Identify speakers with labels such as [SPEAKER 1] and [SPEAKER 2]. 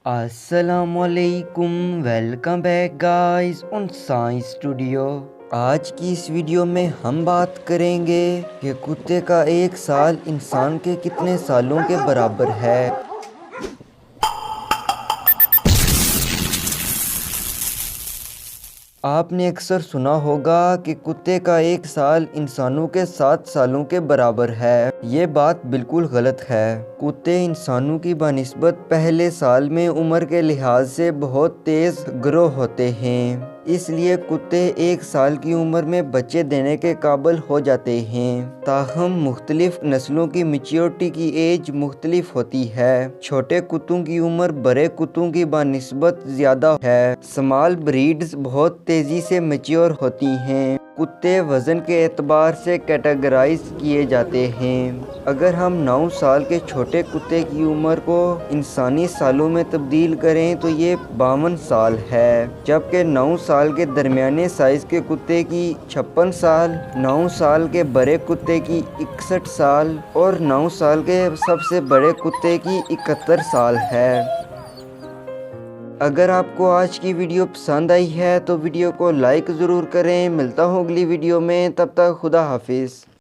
[SPEAKER 1] السلام علیکم، welcome back guys on science studio. آج کی اس ویڈیو میں ہم بات کریں گے کہ کتے کا ایک سال انسان کے کتنے سالوں کے برابر ہے۔ آپ نے اکثر سنا ہوگا کہ کتے کا ایک سال انسانوں کے 7 سالوں کے برابر ہے۔ یہ بات بالکل غلط ہے۔ کتے انسانوں کی بنسبت پہلے سال میں عمر کے لحاظ سے بہت تیز گرو ہوتے ہیں، اس لیے کتے ایک سال کی عمر میں بچے دینے کے قابل ہو جاتے ہیں۔ تاہم مختلف نسلوں کی میچیورٹی کی ایج مختلف ہوتی ہے۔ چھوٹے کتوں کی عمر بڑے کتوں کی بنسبت زیادہ ہے۔ سمال بریڈز بہت تیزی سے میچیور ہوتی ہیں۔ کتے وزن کے اعتبار سے کیٹیگرائز کیے جاتے ہیں۔ اگر ہم 9 سال کے چھوٹے کتے کی عمر کو انسانی سالوں میں تبدیل کریں تو یہ 52 سال ہے، جبکہ 9 سال کے درمیانے سائز کے کتے کی 56 سال، 9 سال کے بڑے کتے کی 61 سال اور 9 سال کے سب سے بڑے کتے کی 71 سال ہے۔ اگر آپ کو آج کی ویڈیو پسند آئی ہے تو ویڈیو کو لائک ضرور کریں۔ ملتا ہوں اگلی ویڈیو میں، تب تک خدا حافظ۔